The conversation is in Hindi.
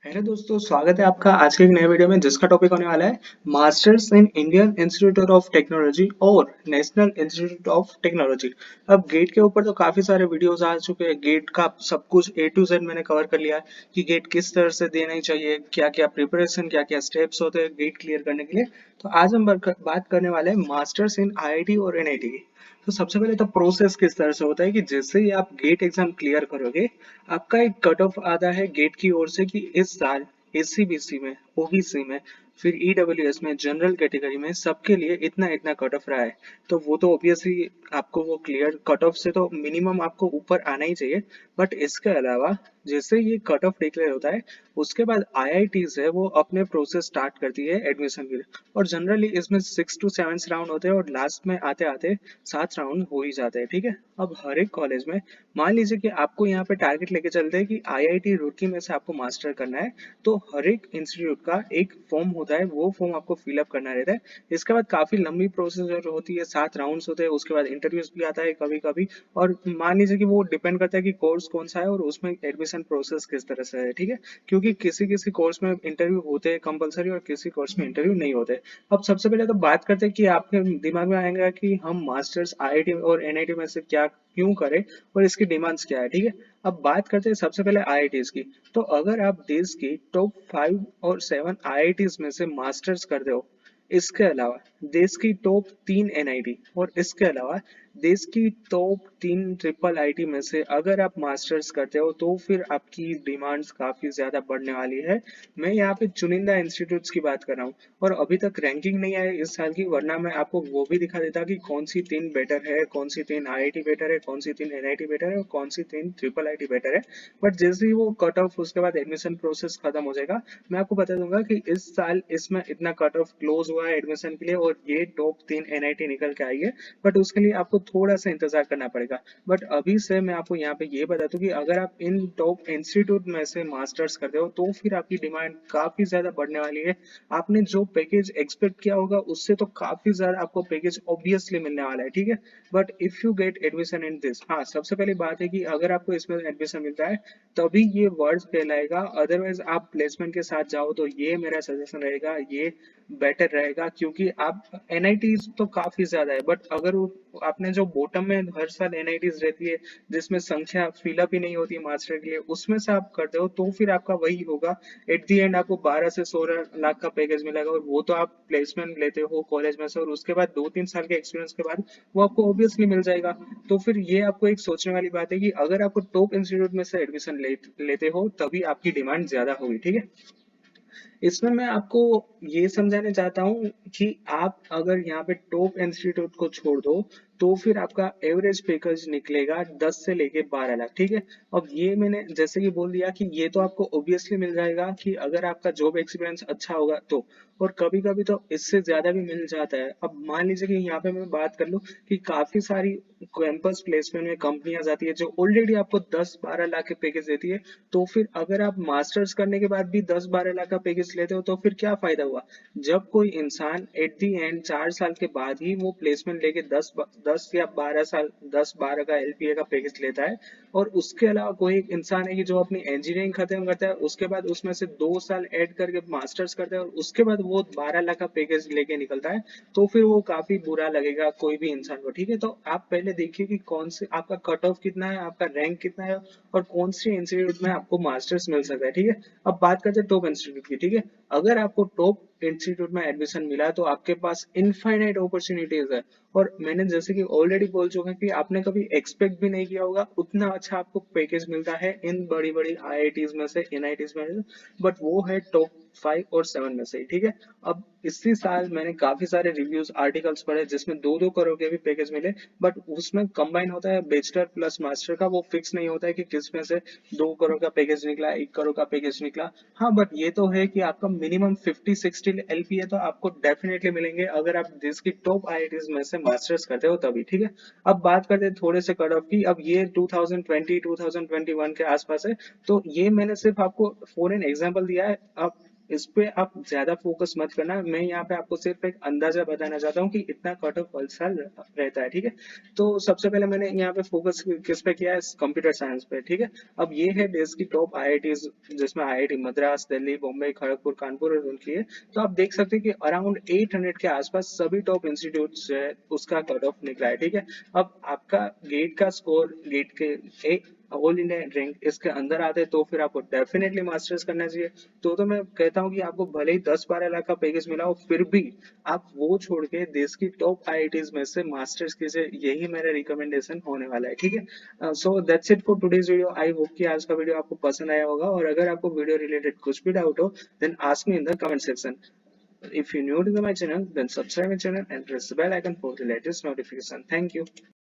हेलो दोस्तों, स्वागत है आपका आज के एक नए वीडियो में जिसका टॉपिक होने वाला है masters in Indian institute of technology और नेशनल इंस्टीट्यूट ऑफ टेक्नोलॉजी। अब गेट के ऊपर तो काफी सारे वीडियोस आ चुके हैं। गेट का सब कुछ ए टू जेड मैंने कवर कर लिया है कि गेट किस तरह से देना ही चाहिए, क्या क्या प्रिपरेशन, क्या क्या स्टेप्स होते हैं गेट क्लियर करने के लिए। तो आज हम बात करने वाले हैं मास्टर्स इन आईआईटी और एनआईटी की। तो सबसे पहले तो प्रोसेस किस तरह से होता है कि जैसे ही आप गेट एग्जाम क्लियर करोगे, आपका एक कट ऑफ आता है गेट की ओर से कि इस साल एससीबीसी में, ओबीसी में, फिर ईडब्ल्यूएस में, जनरल कैटेगरी में सबके लिए इतना इतना कट ऑफ रहा है। तो वो तो ऑब्वियसली आपको वो क्लियर कट ऑफ से तो मिनिमम आपको ऊपर आना ही चाहिए। बट इसके अलावा जैसे ये कट ऑफ डिक्लेयर होता है, उसके बाद आईआईटीज है वो अपने प्रोसेस स्टार्ट करती है एडमिशन के लिए। और जनरली इसमें 6 to 7 राउंड होते हैं और लास्ट में आते आते 7 राउंड हो ही जाते हैं। ठीक है, अब हर एक कॉलेज में मान लीजिए कि आपको यहाँ पे टारगेट लेके चलते हैं कि आईआईटी रुड़की में से आपको मास्टर करना है। तो हर एक इंस्टीट्यूट का एक फॉर्म होता है, वो फॉर्म आपको फिलअप करना रहता है। इसके बाद काफी लंबी प्रोसीजर होती है, 7 राउंड्स होते हैं, उसके बाद इंटरव्यूज भी आता है कभी कभी। और मान लीजिए कि वो डिपेंड करता है कि कोर्स कौन सा है और उसमें एडमिशन प्रोसेस किस तरह से है। ठीक है, क्योंकि किसी किसी कोर्स में इंटरव्यू होते हैं कंपलसरी और किसी कोर्स में इंटरव्यू नहीं होते। अब सबसे पहले तो बात करते हैं कि आपके दिमाग में आएगा कि हम मास्टर्स आईआईटी और एनआईटी में से क्या क्यों करें और इसकी डिमांड्स क्या है। ठीक है, अब बात करते हैं सबसे पहले आईआईटीज की। तो अगर आप देश की टॉप 5 और 7 आईआईटीज में से मास्टर्स करते हो, इसके अलावा देश की टॉप 3 एनआईटी और इसके अलावा देश की टॉप 3 ट्रिपल आईटी में से अगर आप मास्टर्स करते हो, तो फिर आपकी डिमांड्स काफी ज्यादा बढ़ने वाली है। मैं यहाँ पे चुनिंदा इंस्टीट्यूट्स की बात कर रहा हूँ और अभी तक रैंकिंग नहीं आई इस साल की, वरना मैं आपको वो भी दिखा देता कि कौन सी 3 बेटर है, कौन सी 3 आईआईटी बेटर है, कौन सी 3 एनआईटी बेटर है और कौन सी 3 ट्रिपल आईटी बेटर है। बट जैसे ही वो कट ऑफ उसके बाद एडमिशन प्रोसेस खत्म हो जाएगा, मैं आपको बता दूंगा कि इस साल इसमें इतना कट ऑफ क्लोज हुआ है एडमिशन के लिए और ये टॉप 3 एनआईटी निकल के आई है। बट उसके लिए आपको थोड़ा सा इंतजार करना पड़ेगा। बट अभी से मैं आपको यहाँ पे ये बता दूं कि अगर आप इन टॉप इंस्टीट्यूट में से मास्टर्स करते हो, तो फिर आपकी डिमांड काफी ज्यादा बढ़ने वाली है। आपने जो पैकेज एक्सपेक्ट किया होगा उससे तो काफी ज्यादा आपको पैकेज ऑब्वियसली मिलने वाला है। ठीक है, but if you get admission in this, हाँ सबसे पहली बात है कि अगर आपको इसमें एडमिशन मिलता है तभी ये वर्ड कहलाएगा। अदरवाइज आप प्लेसमेंट के साथ जाओ तो ये मेरा सजेशन रहेगा, ये बेटर रहेगा। क्योंकि आप एनआईटी तो काफी ज्यादा है, बट अगर आपने जो बॉटम में हर साल एनआईटीज रहती है जिसमें संख्या फिलअप ही नहीं होती मास्टर के लिए, उसमें से आप करते हो तो फिर आपका वही होगा। एट दी एंड आपको 12 से 16 लाख का पैकेज मिलेगा और वो तो आप प्लेसमेंट लेते हो कॉलेज में से और उसके बाद 2-3 साल के एक्सपीरियंस के बाद वो आपको ऑब्वियसली मिल जाएगा। तो फिर ये आपको एक सोचने वाली बात है कि अगर आपको टॉप इंस्टीट्यूट में से एडमिशन लेते हो तभी आपकी डिमांड ज्यादा होगी। ठीक है, इसमें मैं आपको ये समझाना चाहता हूँ कि आप अगर यहाँ पे टॉप इंस्टीट्यूट को छोड़ दो, तो फिर आपका एवरेज पैकेज निकलेगा 10 से लेके 12 लाख। ठीक है, अब ये मैंने जैसे कि बोल दिया कि ये तो आपको ऑब्वियसली मिल जाएगा कि अगर आपका जॉब एक्सपीरियंस अच्छा होगा तो। और कभी कभी तो इससे ज्यादा भी मिल जाता है। अब मान लीजिए कि यहाँ पे मैं बात कर लूँ कि काफी सारी कैंपस प्लेसमेंट में कंपनियां आती है जो ऑलरेडी आपको 10-12 लाख के पैकेज देती है। तो फिर अगर आप मास्टर्स करने के बाद भी 10-12 लाख का पैकेज लेते हो तो फिर क्या फायदा हुआ। जब कोई इंसान एट दी एंड 4 साल के बाद ही वो प्लेसमेंट लेके 10 या 12 साल 10-12 का एलपीए का पैकेज लेता है, और उसके अलावा कोई एक इंसान है कि जो अपनी इंजीनियरिंग खत्म करता है, उसके बाद उसमें से 2 साल ऐड करके मास्टर्स करता है और उसके बाद वो 12 लाख का पैकेज लेके निकलता है, तो फिर वो काफी बुरा लगेगा कोई भी इंसान को। ठीक है, तो आप पहले देखिए कि कौन से आपका कट ऑफ कितना है, आपका रैंक कितना है और कौन सी इंस्टीट्यूट में आपको मास्टर्स मिल सकता है। ठीक है, अब बात करते हैं टॉप इंस्टीट्यूट की। ठीक है, अगर आपको टॉप इंस्टीट्यूट में एडमिशन मिला है तो आपके पास इनफाइनाइट अपॉर्चुनिटीज है। और मैंने जैसे कि ऑलरेडी बोल चुका कि आपने कभी एक्सपेक्ट भी नहीं किया होगा उतना अच्छा आपको पैकेज मिलता है इन बड़ी बड़ी आईआईटीज में से, एनआईटीज में से। बट वो है टॉप 5 और 7 में से। ठीक है, अब इसी साल मैंने काफी सारे रिव्यूज आर्टिकल्स पढ़े जिसमें 2-2 करोड़ के भी पैकेज मिले। बट उसमें कंबाइन होता है बैचलर प्लस मास्टर का, वो फिक्स नहीं होता है कि किस में से 2 करोड़ का पैकेज निकला, 1 करोड़ का पैकेज निकला। हाँ, बट ये तो है कि आपका मिनिमम 50-60 एलपीए तो आपको डेफिनेटली मिलेंगे अगर आप देश की टॉप आईआईटीज में से मास्टर्स करते हो तभी। ठीक है, अब बात करते हैं थोड़े से कट ऑफ की। अब ये 2020-2021 के आसपास है, तो ये मैंने सिर्फ आपको फॉर एन एग्जांपल दिया है। अब इस पे आप ज्यादा फोकस मत करना। मैं यहाँ पे आपको सिर्फ एक अंदाजा बताना चाहता हूँ कि इतना कट ऑफ हर साल रहता है, ठीक है। तो सबसे पहले मैंने यहाँ पे फोकस किस पे किया है, कंप्यूटर साइंस पे, ठीक है। अब ये है देश की टॉप आईआईटीज, जिसमें आईआईटी मद्रास, दिल्ली, बॉम्बे, खड़गपुर, कानपुर और उनकी है। तो आप देख सकते हैं कि अराउंड 800 के आसपास सभी टॉप इंस्टीट्यूट है उसका कट ऑफ निकला है, ठीक है। अब आपका गेट का स्कोर, गेट के एक ऑल इंडिया रैंक इसके अंदर आते तो फिर आपको डेफिनेटली मास्टर्स करना चाहिए। तो मैं कहता हूँ कि आपको भले ही 10-12 लाख का पैकेज मिला हो, फिर भी आप वो छोड़ के देश की टॉप आईआईटीज में से मास्टर्स कीजिए, यही मेरा रिकमेंडेशन होने वाला है, ठीक है। So that's it for today's video. I hope कि आज का वीडियो आपको पसंद आया होगा, और अगर आपको वीडियो रिलेटेड कुछ भी डाउट हो then ask me in the comment section. If you're new to my channel, then subscribe my channel and press the bell icon for the latest notification. Thank you.